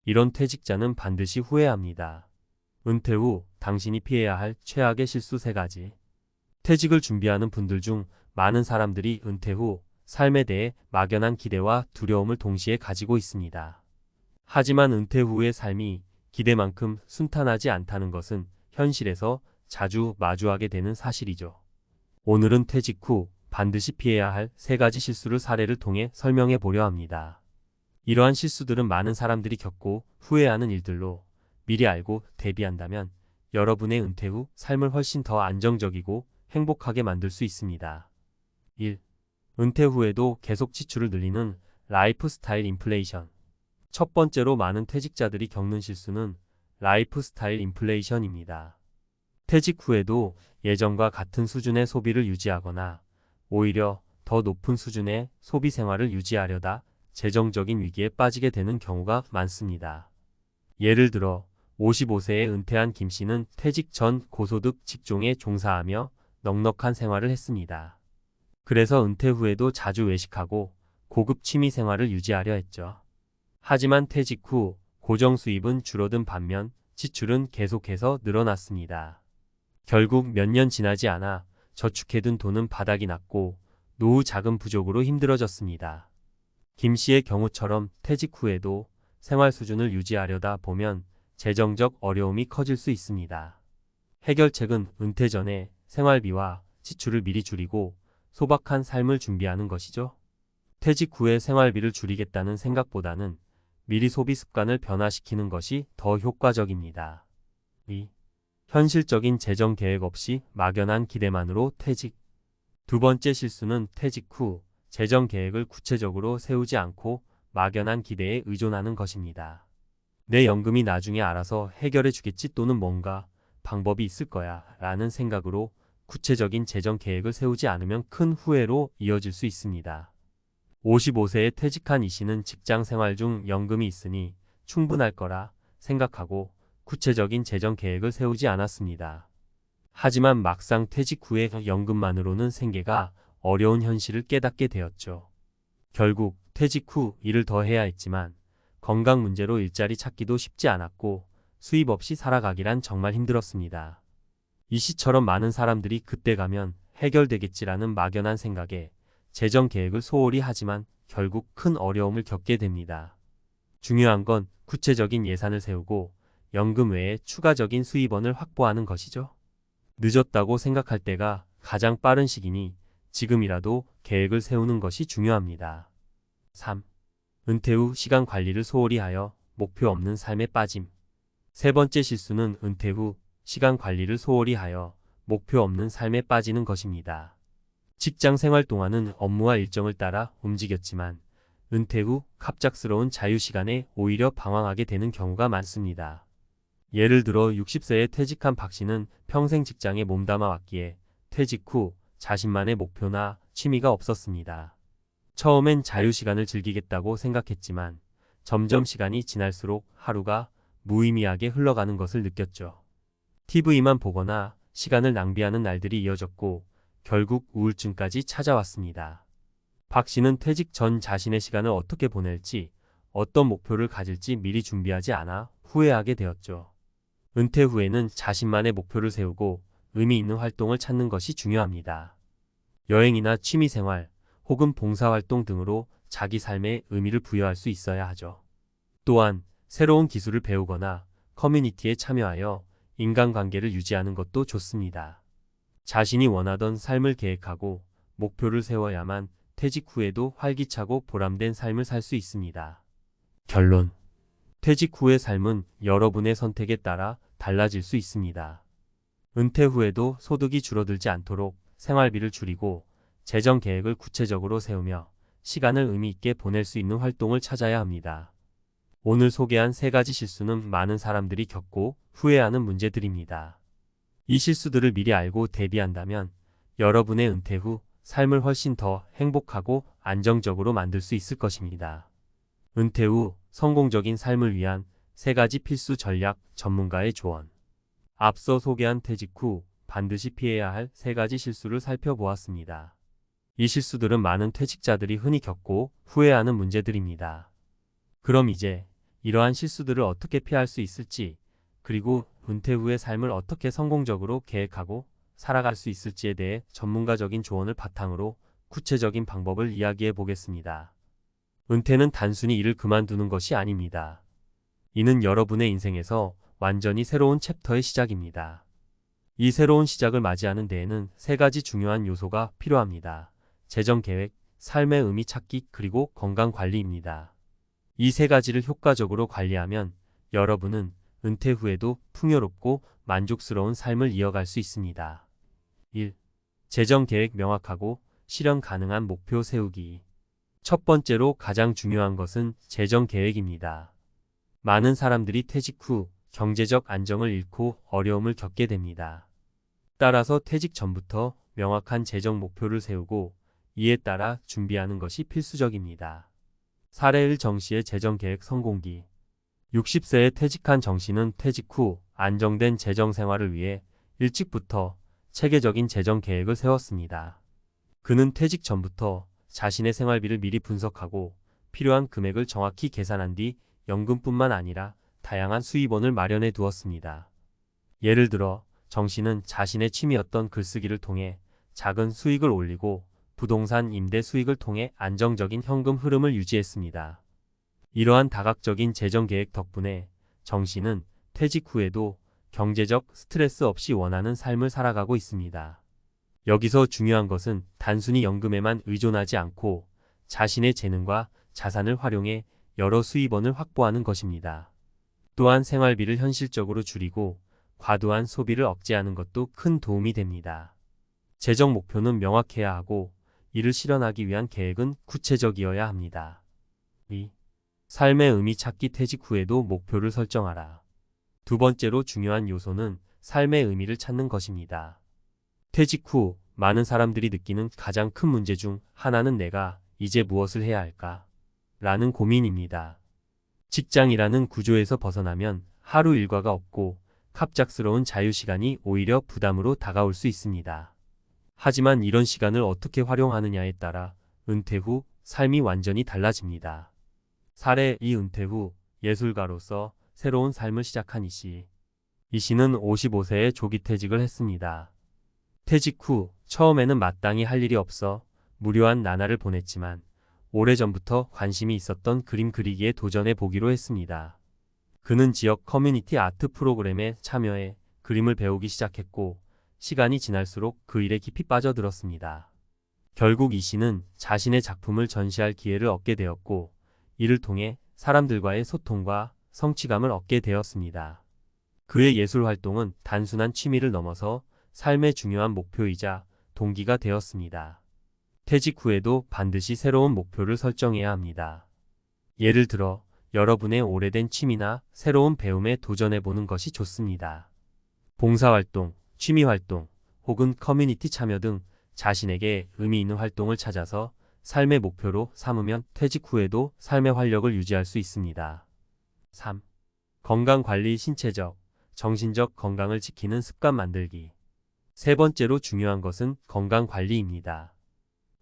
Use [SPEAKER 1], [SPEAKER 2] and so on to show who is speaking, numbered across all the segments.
[SPEAKER 1] 이런 퇴직자는 반드시 후회합니다. 은퇴 후 당신이 피해야 할 최악의 실수 3가지. 퇴직을 준비하는 분들 중 많은 사람들이 은퇴 후 삶에 대해 막연한 기대와 두려움을 동시에 가지고 있습니다. 하지만 은퇴 후의 삶이 기대만큼 순탄하지 않다는 것은 현실에서 자주 마주하게 되는 사실이죠. 오늘은 퇴직 후 반드시 피해야 할 3가지 실수를 사례를 통해 설명해 보려 합니다. 이러한 실수들은 많은 사람들이 겪고 후회하는 일들로 미리 알고 대비한다면 여러분의 은퇴 후 삶을 훨씬 더 안정적이고 행복하게 만들 수 있습니다. 1. 은퇴 후에도 계속 지출을 늘리는 라이프 스타일 인플레이션. 첫 번째로 많은 퇴직자들이 겪는 실수는 라이프 스타일 인플레이션입니다. 퇴직 후에도 예전과 같은 수준의 소비를 유지하거나 오히려 더 높은 수준의 소비 생활을 유지하려다 재정적인 위기에 빠지게 되는 경우가 많습니다. 예를 들어 55세에 은퇴한 김 씨는 퇴직 전 고소득 직종에 종사하며 넉넉한 생활을 했습니다. 그래서 은퇴 후에도 자주 외식하고 고급 취미 생활을 유지하려 했죠. 하지만 퇴직 후 고정 수입은 줄어든 반면 지출은 계속해서 늘어났습니다. 결국 몇 년 지나지 않아 저축해둔 돈은 바닥이 났고 노후 자금 부족으로 힘들어졌습니다. 김 씨의 경우처럼 퇴직 후에도 생활 수준을 유지하려다 보면 재정적 어려움이 커질 수 있습니다. 해결책은 은퇴 전에 생활비와 지출을 미리 줄이고 소박한 삶을 준비하는 것이죠. 퇴직 후에 생활비를 줄이겠다는 생각보다는 미리 소비 습관을 변화시키는 것이 더 효과적입니다. 2. 현실적인 재정 계획 없이 막연한 기대만으로 퇴직. 두 번째 실수는 퇴직 후 재정 계획을 구체적으로 세우지 않고 막연한 기대에 의존하는 것입니다. 내 연금이 나중에 알아서 해결해 주겠지 또는 뭔가 방법이 있을 거야 라는 생각으로 구체적인 재정 계획을 세우지 않으면 큰 후회로 이어질 수 있습니다. 55세에 퇴직한 이 씨는 직장 생활 중 연금이 있으니 충분할 거라 생각하고 구체적인 재정 계획을 세우지 않았습니다. 하지만 막상 퇴직 후에 연금만으로는 생계가 어려운 현실을 깨닫게 되었죠. 결국 퇴직 후 일을 더 해야 했지만 건강 문제로 일자리 찾기도 쉽지 않았고 수입 없이 살아가기란 정말 힘들었습니다. 이 씨처럼 많은 사람들이 그때 가면 해결되겠지라는 막연한 생각에 재정 계획을 소홀히 하지만 결국 큰 어려움을 겪게 됩니다. 중요한 건 구체적인 예산을 세우고 연금 외에 추가적인 수입원을 확보하는 것이죠. 늦었다고 생각할 때가 가장 빠른 시기니 지금이라도 계획을 세우는 것이 중요합니다. 3. 은퇴 후 시간 관리를 소홀히 하여 목표 없는 삶에 빠짐. 세 번째 실수는 은퇴 후 시간 관리를 소홀히 하여 목표 없는 삶에 빠지는 것입니다. 직장 생활 동안은 업무와 일정을 따라 움직였지만 은퇴 후 갑작스러운 자유시간에 오히려 방황하게 되는 경우가 많습니다. 예를 들어 60세에 퇴직한 박 씨는 평생 직장에 몸담아 왔기에 퇴직 후 자신만의 목표나 취미가 없었습니다. 처음엔 자유시간을 즐기겠다고 생각했지만 점점 시간이 지날수록 하루가 무의미하게 흘러가는 것을 느꼈죠. TV만 보거나 시간을 낭비하는 날들이 이어졌고 결국 우울증까지 찾아왔습니다. 박 씨는 퇴직 전 자신의 시간을 어떻게 보낼지, 어떤 목표를 가질지 미리 준비하지 않아 후회하게 되었죠. 은퇴 후에는 자신만의 목표를 세우고 의미 있는 활동을 찾는 것이 중요합니다. 여행이나 취미생활 혹은 봉사활동 등으로 자기 삶에 의미를 부여할 수 있어야 하죠. 또한 새로운 기술을 배우거나 커뮤니티에 참여하여 인간관계를 유지하는 것도 좋습니다. 자신이 원하던 삶을 계획하고 목표를 세워야만 퇴직 후에도 활기차고 보람된 삶을 살 수 있습니다. 결론. 퇴직 후의 삶은 여러분의 선택에 따라 달라질 수 있습니다. 은퇴 후에도 소득이 줄어들지 않도록 생활비를 줄이고 재정 계획을 구체적으로 세우며 시간을 의미 있게 보낼 수 있는 활동을 찾아야 합니다. 오늘 소개한 3가지 실수는 많은 사람들이 겪고 후회하는 문제들입니다. 이 실수들을 미리 알고 대비한다면 여러분의 은퇴 후 삶을 훨씬 더 행복하고 안정적으로 만들 수 있을 것입니다. 은퇴 후 성공적인 삶을 위한 3가지 필수 전략 전문가의 조언. 앞서 소개한 퇴직 후 반드시 피해야 할 3가지 실수를 살펴보았습니다. 이 실수들은 많은 퇴직자들이 흔히 겪고 후회하는 문제들입니다. 그럼 이제 이러한 실수들을 어떻게 피할 수 있을지, 그리고 은퇴 후의 삶을 어떻게 성공적으로 계획하고 살아갈 수 있을지에 대해 전문가적인 조언을 바탕으로 구체적인 방법을 이야기해 보겠습니다. 은퇴는 단순히 일을 그만두는 것이 아닙니다. 이는 여러분의 인생에서 완전히 새로운 챕터의 시작입니다. 이 새로운 시작을 맞이하는 데에는 세 가지 중요한 요소가 필요합니다. 재정 계획, 삶의 의미 찾기, 그리고 건강 관리입니다. 이 세 가지를 효과적으로 관리하면 여러분은 은퇴 후에도 풍요롭고 만족스러운 삶을 이어갈 수 있습니다. 1. 재정 계획 명확하고 실현 가능한 목표 세우기. 첫 번째로 가장 중요한 것은 재정 계획입니다. 많은 사람들이 퇴직 후 경제적 안정을 잃고 어려움을 겪게 됩니다. 따라서 퇴직 전부터 명확한 재정 목표를 세우고 이에 따라 준비하는 것이 필수적입니다. 사례 1. 정씨의 재정 계획 성공기. 60세에 퇴직한 정씨는 퇴직 후 안정된 재정 생활을 위해 일찍부터 체계적인 재정 계획을 세웠습니다. 그는 퇴직 전부터 자신의 생활비를 미리 분석하고 필요한 금액을 정확히 계산한 뒤 연금뿐만 아니라 다양한 수입원을 마련해 두었습니다. 예를 들어 정 씨는 자신의 취미였던 글쓰기를 통해 작은 수익을 올리고 부동산 임대 수익을 통해 안정적인 현금 흐름을 유지했습니다. 이러한 다각적인 재정 계획 덕분에 정 씨는 퇴직 후에도 경제적 스트레스 없이 원하는 삶을 살아가고 있습니다. 여기서 중요한 것은 단순히 연금에만 의존하지 않고 자신의 재능과 자산을 활용해 여러 수입원을 확보하는 것입니다. 또한 생활비를 현실적으로 줄이고 과도한 소비를 억제하는 것도 큰 도움이 됩니다. 재정 목표는 명확해야 하고 이를 실현하기 위한 계획은 구체적이어야 합니다. 2. 삶의 의미 찾기. 퇴직 후에도 목표를 설정하라. 두 번째로 중요한 요소는 삶의 의미를 찾는 것입니다. 퇴직 후 많은 사람들이 느끼는 가장 큰 문제 중 하나는 내가 이제 무엇을 해야 할까? 라는 고민입니다. 직장이라는 구조에서 벗어나면 하루 일과가 없고 갑작스러운 자유시간이 오히려 부담으로 다가올 수 있습니다. 하지만 이런 시간을 어떻게 활용하느냐에 따라 은퇴 후 삶이 완전히 달라집니다. 사례 2. 은퇴 후 예술가로서 새로운 삶을 시작한 이씨. 이씨는 55세에 조기 퇴직을 했습니다. 퇴직 후 처음에는 마땅히 할 일이 없어 무료한 나날을 보냈지만 오래전부터 관심이 있었던 그림 그리기에 도전해 보기로 했습니다. 그는 지역 커뮤니티 아트 프로그램에 참여해 그림을 배우기 시작했고 시간이 지날수록 그 일에 깊이 빠져들었습니다. 결국 이 씨는 자신의 작품을 전시할 기회를 얻게 되었고 이를 통해 사람들과의 소통과 성취감을 얻게 되었습니다. 그의 예술 활동은 단순한 취미를 넘어서 삶의 중요한 목표이자 동기가 되었습니다. 퇴직 후에도 반드시 새로운 목표를 설정해야 합니다. 예를 들어 여러분의 오래된 취미나 새로운 배움에 도전해보는 것이 좋습니다. 봉사활동, 취미활동, 혹은 커뮤니티 참여 등 자신에게 의미 있는 활동을 찾아서 삶의 목표로 삼으면 퇴직 후에도 삶의 활력을 유지할 수 있습니다. 3. 건강관리. 신체적, 정신적 건강을 지키는 습관 만들기. 세 번째로 중요한 것은 건강관리입니다.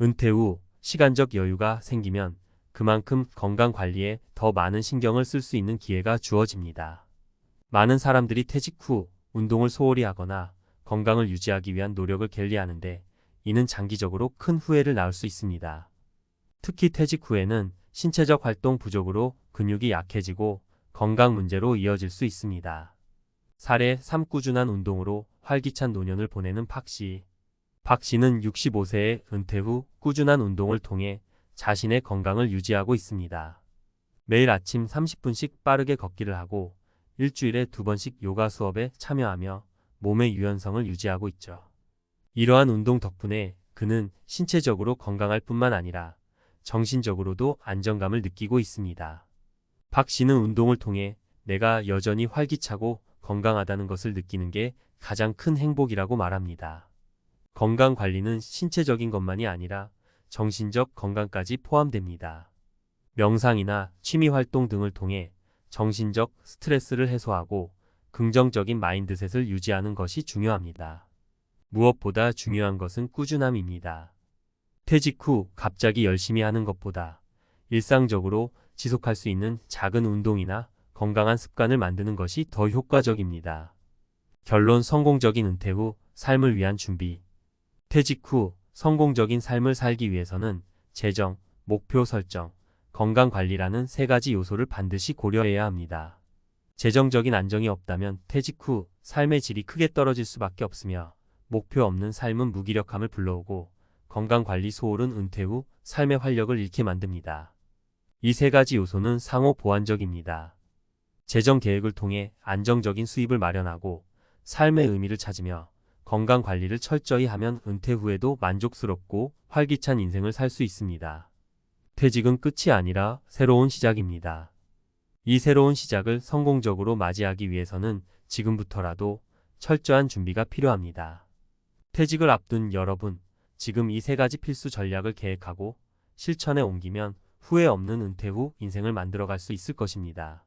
[SPEAKER 1] 은퇴 후 시간적 여유가 생기면 그만큼 건강관리에 더 많은 신경을 쓸 수 있는 기회가 주어집니다. 많은 사람들이 퇴직 후 운동을 소홀히 하거나 건강을 유지하기 위한 노력을 게을리하는데 이는 장기적으로 큰 후회를 낳을 수 있습니다. 특히 퇴직 후에는 신체적 활동 부족으로 근육이 약해지고 건강 문제로 이어질 수 있습니다. 사례 3. 꾸준한 운동으로 활기찬 노년을 보내는 박 씨. 박 씨는 65세에 은퇴 후 꾸준한 운동을 통해 자신의 건강을 유지하고 있습니다. 매일 아침 30분씩 빠르게 걷기를 하고 일주일에 2번씩 요가 수업에 참여하며 몸의 유연성을 유지하고 있죠. 이러한 운동 덕분에 그는 신체적으로 건강할 뿐만 아니라 정신적으로도 안정감을 느끼고 있습니다. 박 씨는 운동을 통해 내가 여전히 활기차고 건강하다는 것을 느끼는 게 가장 큰 행복이라고 말합니다. 건강 관리는 신체적인 것만이 아니라 정신적 건강까지 포함됩니다. 명상이나 취미 활동 등을 통해 정신적 스트레스를 해소하고 긍정적인 마인드셋을 유지하는 것이 중요합니다. 무엇보다 중요한 것은 꾸준함입니다. 퇴직 후 갑자기 열심히 하는 것보다 일상적으로 지속할 수 있는 작은 운동이나 건강한 습관을 만드는 것이 더 효과적입니다. 결론 성공적인 은퇴 후 삶을 위한 준비. 퇴직 후 성공적인 삶을 살기 위해서는 재정, 목표 설정, 건강 관리라는 세 가지 요소를 반드시 고려해야 합니다. 재정적인 안정이 없다면 퇴직 후 삶의 질이 크게 떨어질 수밖에 없으며 목표 없는 삶은 무기력함을 불러오고 건강관리 소홀은 은퇴 후 삶의 활력을 잃게 만듭니다. 이 세 가지 요소는 상호 보완적입니다. 재정 계획을 통해 안정적인 수입을 마련하고 삶의 의미를 찾으며 건강관리를 철저히 하면 은퇴 후에도 만족스럽고 활기찬 인생을 살 수 있습니다. 퇴직은 끝이 아니라 새로운 시작입니다. 이 새로운 시작을 성공적으로 맞이하기 위해서는 지금부터라도 철저한 준비가 필요합니다. 퇴직을 앞둔 여러분, 지금 이 세 가지 필수 전략을 계획하고 실천에 옮기면 후회 없는 은퇴 후 인생을 만들어갈 수 있을 것입니다.